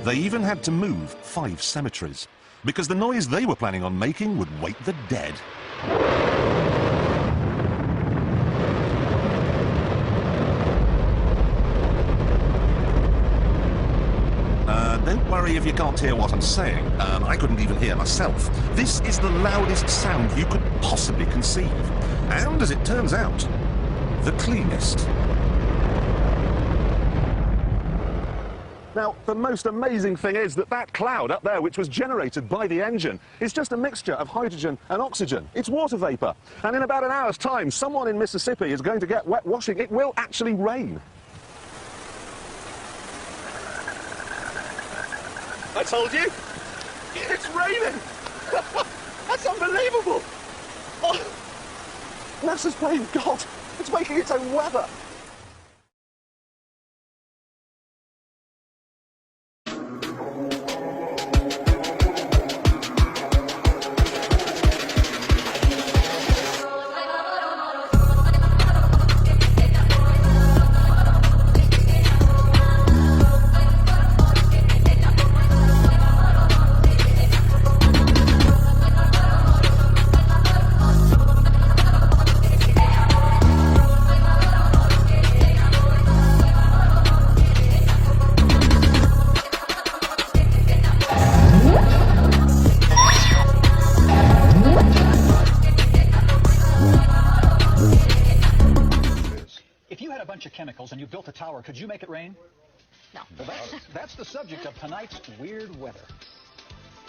They even had to move 5 cemeteries, because the noise they were planning on making would wake the dead. Don't worry if you can't hear what I'm saying. I couldn't even hear myself. This is the loudest sound you could possibly conceive. And, as it turns out, the cleanest. Now, the most amazing thing is that that cloud up there, which was generated by the engine, is just a mixture of hydrogen and oxygen. It's water vapor. And in about an hour's time, someone in Mississippi is going to get wet washing. It will actually rain. I told you, it's raining. That's unbelievable. Oh, NASA's playing God. It's making its own weather. And you built a tower, could you make it rain? No. Well, that's the subject of tonight's weird weather.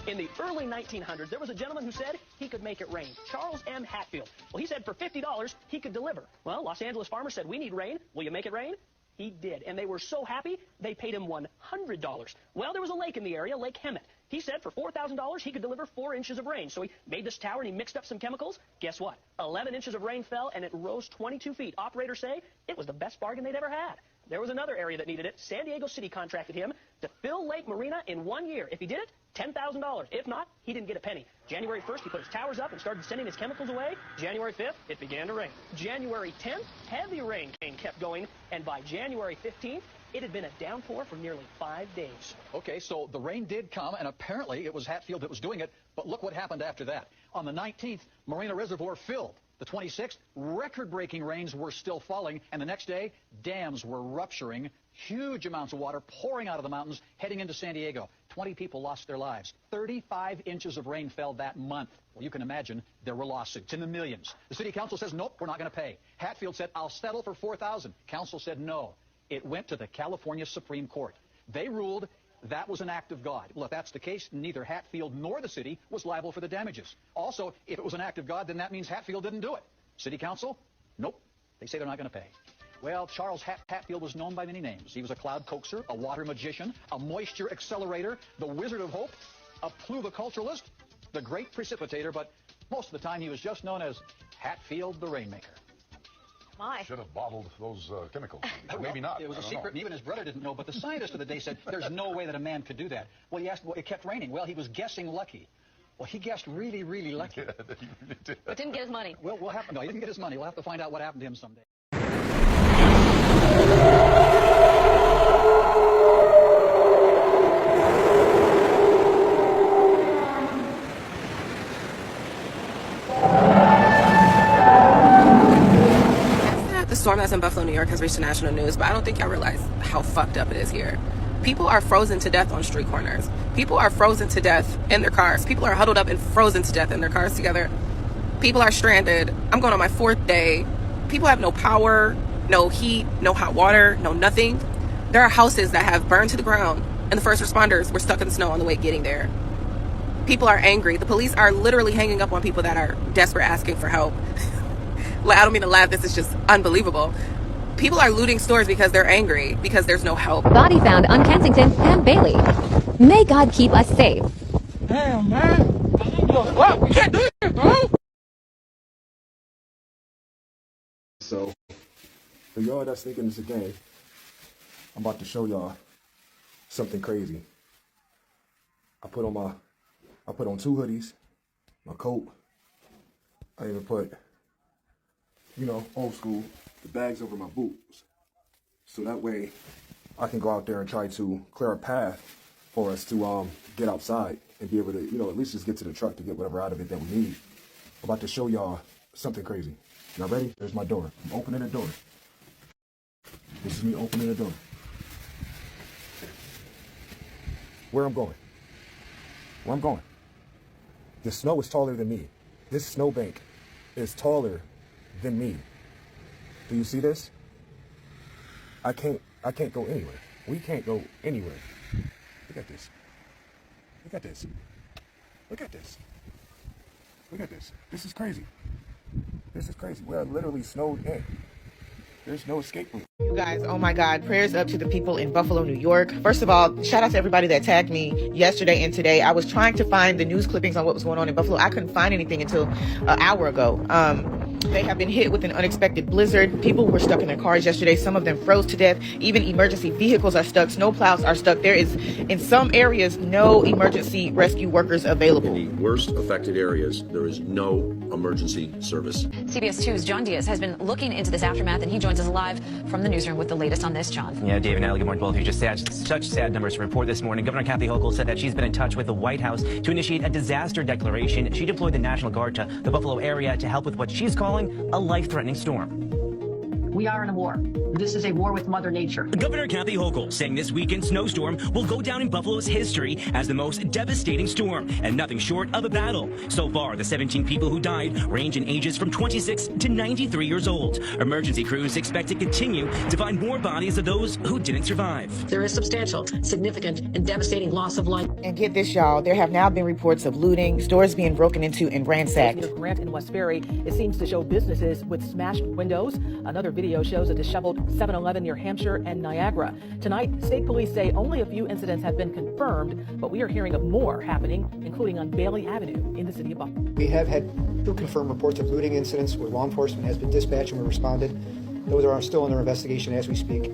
In the early 1900s, there was a gentleman who said he could make it rain. Charles M. Hatfield. Well, he said for $50, he could deliver. Well, Los Angeles farmers said, we need rain. Will you make it rain? He did. And they were so happy, they paid him $100. Well, there was a lake in the area, Lake Hemet. He said for $4,000, he could deliver 4 inches of rain. So he made this tower and he mixed up some chemicals. Guess what? 11 inches of rain fell and it rose 22 feet. Operators say it was the best bargain they'd ever had. There was another area that needed it. San Diego City contracted him to fill Lake Marina in 1 year. If he did it, $10,000. If not, he didn't get a penny. January 1st, he put his towers up and started sending his chemicals away. January 5th, it began to rain. January 10th, heavy rain kept going. And by January 15th, it had been a downpour for nearly 5 days. Okay, so the rain did come, and apparently it was Hatfield that was doing it. But look what happened after that. On the 19th, Marina Reservoir filled. The 26th, record-breaking rains were still falling, and the next day, dams were rupturing, huge amounts of water pouring out of the mountains, heading into San Diego. 20 people lost their lives. 35 inches of rain fell that month. Well, you can imagine there were lawsuits in the millions. The city council says, nope, we're not going to pay. Hatfield said, I'll settle for $4,000. Council said no. It went to the California Supreme Court. They ruled that was an act of God. Well, if that's the case, neither Hatfield nor the city was liable for the damages. Also, if it was an act of God, then that means Hatfield didn't do it. City council? Nope. They say they're not going to pay. Well, Charles Hatfield was known by many names. He was a cloud coaxer, a water magician, a moisture accelerator, the Wizard of Hope, a pluviculturalist, the great precipitator, but most of the time he was just known as Hatfield the Rainmaker. My. Should have bottled those chemicals. Maybe not. It was a secret, and even his brother didn't know, but the scientist of the day said there's no way that a man could do that. Well, he asked, well, it kept raining. Well, he was guessing lucky. Well, he guessed really, really lucky. Yeah, he really did. But didn't get his money. Well, no, he didn't get his money. We'll have to find out what happened to him someday. The storm that's in Buffalo, New York has reached the national news, but I don't think y'all realize how fucked up it is here. People are frozen to death on street corners. People are frozen to death in their cars. People are huddled up and frozen to death in their cars together. People are stranded. I'm going on my 4th day. People have no power, no heat, no hot water, no nothing. There are houses that have burned to the ground, and the first responders were stuck in the snow on the way getting there. People are angry. The police are literally hanging up on people that are desperate, asking for help. Like, I don't mean to laugh. This is just unbelievable. People are looting stores because they're angry, because there's no help. Body found on Kensington and Bailey. May God keep us safe. Damn, man. What? We can't do it, bro. So, for y'all that's thinking it's a game, I'm about to show y'all something crazy. I put on 2 hoodies, my coat. I even put, you know, old school, the bags over my boots. So that way I can go out there and try to clear a path for us to get outside and be able to, you know, at least just get to the truck to get whatever out of it that we need. I'm about to show y'all something crazy. Y'all ready? There's my door. I'm opening the door. This is me opening the door. Where I'm going. Where I'm going. The snow is taller than me. This snowbank is taller than me. Do you see this? I can't go anywhere. We can't go anywhere. Look at this. Look at this. Look at this. Look at this. This is crazy. This is crazy. We are literally snowed in. There's no escape route. You guys, oh my God, prayers up to the people in Buffalo, New York. First of all, shout out to everybody that tagged me yesterday and today. I was trying to find the news clippings on what was going on in Buffalo. I couldn't find anything until an hour ago. They have been hit with an unexpected blizzard. People were stuck in their cars yesterday. Some of them froze to death. Even emergency vehicles are stuck. Snowplows are stuck. There is, in some areas, no emergency rescue workers available. In the worst affected areas, there is no emergency service. CBS 2's John Diaz has been looking into this aftermath, and he joins us live from the newsroom with the latest on this, John. Yeah, Dave and Natalie, good morning, both of you. Just such sad numbers to report this morning. Governor Kathy Hochul said that she's been in touch with the White House to initiate a disaster declaration. She deployed the National Guard to the Buffalo area to help with what she's calling a life-threatening storm. We are in a war. This is a war with Mother Nature. Governor Kathy Hochul saying this weekend's snowstorm will go down in Buffalo's history as the most devastating storm and nothing short of a battle. So far, the 17 people who died range in ages from 26 to 93 years old. Emergency crews expect to continue to find more bodies of those who didn't survive. There is substantial, significant, and devastating loss of life. And get this, y'all, there have now been reports of looting, stores being broken into and ransacked. Near Grant in Westbury, it seems to show businesses with smashed windows. Another video shows a disheveled 7-Eleven near Hampshire and Niagara. Tonight, state police say only a few incidents have been confirmed, but we are hearing of more happening, including on Bailey Avenue in the city of Buffalo. We have had 2 confirmed reports of looting incidents where law enforcement has been dispatched and we responded. Those are still under investigation as we speak.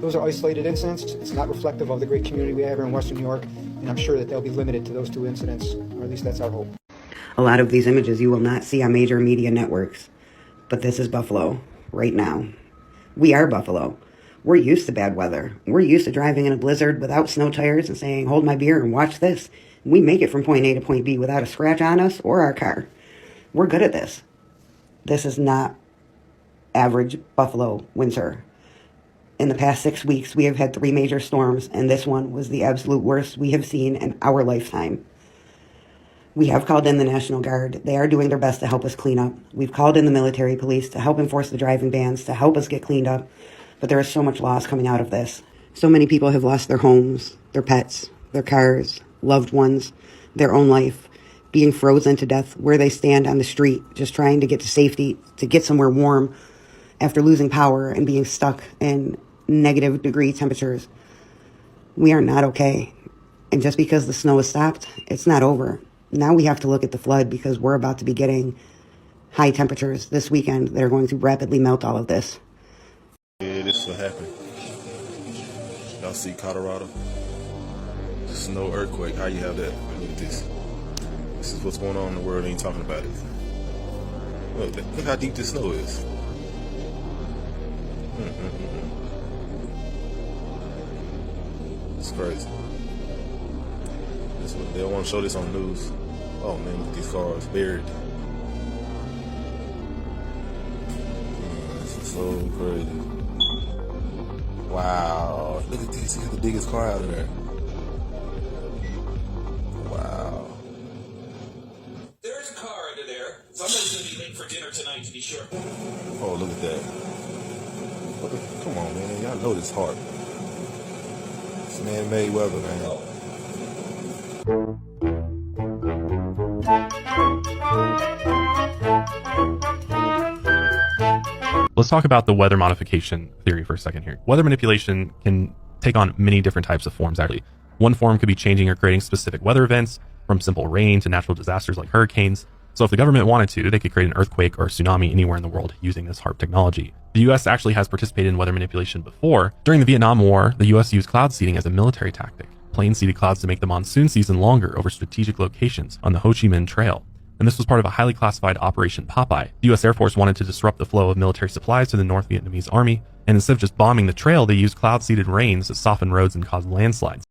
Those are isolated incidents. It's not reflective of the great community we have here in Western New York, and I'm sure that they'll be limited to those 2 incidents, or at least that's our hope. A lot of these images you will not see on major media networks, but this is Buffalo right now. We are Buffalo. We're used to bad weather. We're used to driving in a blizzard without snow tires and saying, hold my beer and watch this. We make it from point A to point B without a scratch on us or our car. We're good at this. This is not average Buffalo winter. In the past 6 weeks, we have had 3 major storms, and this one was the absolute worst we have seen in our lifetime. We have called in the National Guard. They are doing their best to help us clean up. We've called in the military police to help enforce the driving bans, to help us get cleaned up. But there is so much loss coming out of this. So many people have lost their homes, their pets, their cars, loved ones, their own life, being frozen to death where they stand on the street, just trying to get to safety, to get somewhere warm after losing power and being stuck in negative degree temperatures. We are not okay. And just because the snow has stopped, it's not over. Now we have to look at the flood because we're about to be getting high temperatures this weekend that are going to rapidly melt all of this. Yeah, this will happen. Y'all see Colorado? Snow earthquake. How you have that? Look at this. This is what's going on in the world. They ain't talking about it. Look how deep this snow is. It's crazy. They don't want to show this on the news. Oh man, look at these cars buried. This is so crazy. Wow. Look at this. He's the biggest car out of there. Wow. There's a car under there. Somebody's going to be late for dinner tonight, to be sure. Oh, look at that. Come on, man. Y'all know this Haarp. It's man-made weather, man. Let's talk about the weather modification theory for a second here. Weather manipulation can take on many different types of forms, actually. One form could be changing or creating specific weather events, from simple rain to natural disasters like hurricanes. So if the government wanted to, they could create an earthquake or a tsunami anywhere in the world using this Haarp technology. The US actually has participated in weather manipulation before. During the Vietnam War, the US used cloud seeding as a military tactic. Planes seeded clouds to make the monsoon season longer over strategic locations on the Ho Chi Minh Trail. And this was part of a highly classified Operation Popeye. The US Air Force wanted to disrupt the flow of military supplies to the North Vietnamese army, and instead of just bombing the trail, they used cloud-seeded rains to soften roads and cause landslides.